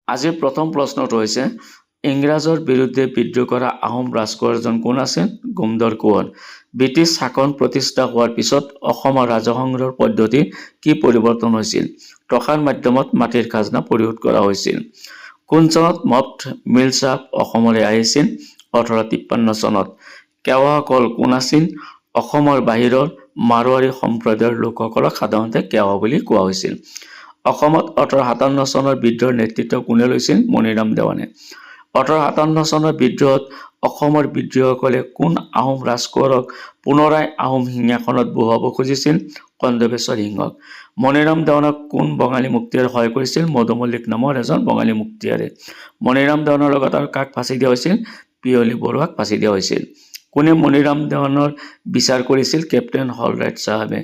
আজিৰ প্ৰথম প্ৰশ্নটো হৈছে ইংৰাজৰ বিৰুদ্ধে বিদ্ৰোহ কৰা আহোম ৰাজকুঁৱৰজন কোন আছিল? গোমধৰ কোঁৱৰ। ব্ৰিটিছ শাসন প্ৰতিষ্ঠা হোৱাৰ পিছত অসমৰ ৰাজসংগ্ৰহৰ পদ্ধতি কি পৰিৱৰ্তন হৈছিল? টকাৰ মাধ্যমত মাটিৰ খাজনা পৰিশোধ কৰা হৈছিল। কোন চনত মফট মিল চাপ অসমলৈ আহিছিল? 1853 চনত। কেৱাসকল কোন আছিল? অসমৰ বাহিৰৰ মাৰোৱাৰী সম্প্ৰদায়ৰ লোকসকলক সাধাৰণতে কেৱা বুলি কোৱা হৈছিল। অসমত 1857 চনৰ বিদ্ৰোহৰ নেতৃত্ব কোনে লৈছিল? মণিৰাম দেৱানে। 1857 চনৰ বিদ্ৰোহত অসমৰ বিদ্ৰোহীসকলে কোন আহোম ৰাজকুঁৱৰক পুনৰাই আহোম সিংহাসনত বহুৱাব খুজিছিল? কন্দবেশ্বৰ সিংহক। মণিৰাম দেৱানক কোন বঙালী মুক্তিয়াৰে সহায় কৰিছিল? মধুমল্লিক নামৰ এজন বঙালী মুক্তিয়াৰে। মণিৰাম দেৱানৰ লগত আৰু কাক ফাঁচি দিয়া হৈছিল? পিয়লি বৰুৱাক ফাঁচি দিয়া হৈছিল। কোনে মণিৰাম দেৱানৰ বিচাৰ কৰিছিল? কেপ্টেইন হলৰাইট চাহাবে।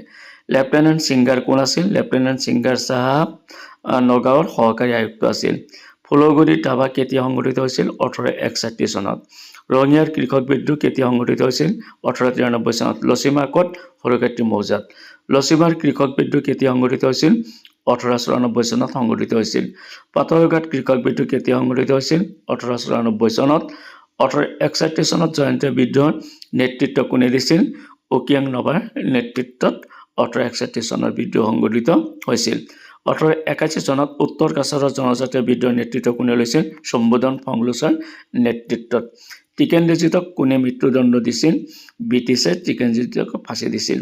লেফটেনেণ্ট ছিংগাৰ কোন আছিল? লেফটেনেণ্ট ছিংগাৰ চাহাব নগাঁৱৰ সহকাৰী আয়ুক্ত আছিল। ফুলগুৰিৰ দাবা কেতিয়া সংঘটিত হৈছিল? 1861 চনত। ৰঙিয়াৰ কৃষক বিদ্ৰোহ কেতিয়া সংঘটিত হৈছিল? 1893 চনত। লছিমা ক'ত? সৰুক্ষেত্ৰী মৌজাত। লছিমাৰ কৃষক বিদ্ৰোহ কেতিয়া সংঘটিত হৈছিল? 1894 চনত সংঘটিত হৈছিল। পাথৰঘাট কৃষক বিদ্ৰোহ কেতিয়া সংঘটিত হৈছিল? 1894 চনত। 1861 চনত জয়ন্তীয়া বিদ্ৰোহৰ নেতৃত্ব কোনে দিছিল? উকিয়াং নবাৰ নেতৃত্বত 1861 চনৰ বিদ্ৰোহ সংঘটিত হৈছিল। 1881 চনত উত্তৰ কাছাৰৰ জনজাতীয় বিদ্ৰোহৰ নেতৃত্ব কোনে লৈছিল? শম্ভুধন ফংলোছৰ নেতৃত্বত। টিকেন্দ্ৰজিতক কোনে মৃত্যুদণ্ড দিছিল? ব্ৰিটিছে টিকেন্দ্ৰজিতক ফাঁচি দিছিল।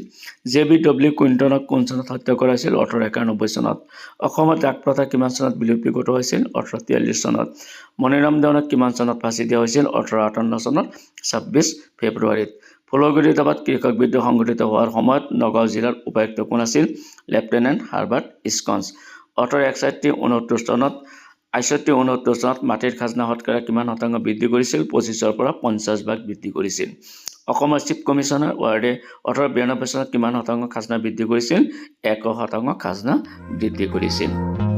JBW কুইণ্টনক কোন চনত হত্যা কৰা হৈছিল? 1891 চনত। অসমত জাক প্ৰথা কিমান চনত বিলুপ্তি ঘটোৱা হৈছিল? 1843 চনত। মণিৰাম দেৱানক কিমান চনত ফাঁচি দিয়া হৈছিল? 1858 চনত 26 ফেব্ৰুৱাৰীত। ফুলগুৰি দাবাত কৃষক বিদ্ৰোহ সংঘটিত হোৱাৰ সময়ত নগাঁও জিলাৰ উপায়ুক্ত কোন আছিল? Lieutenant Herbert স্কন্স। 1861-69 চনত 68-69 চনত মাটিৰ খাজনা শতকৰা কিমান শতাংশ বৃদ্ধি কৰিছিল? 25ৰ পৰা 50% বৃদ্ধি কৰিছিল। অসমৰ চিফ কমিছনাৰ ৱাৰ্ডে 1892 চনত কিমান শতাংশ খাজনা বৃদ্ধি কৰিছিল? 1% খাজনা বৃদ্ধি কৰিছিল।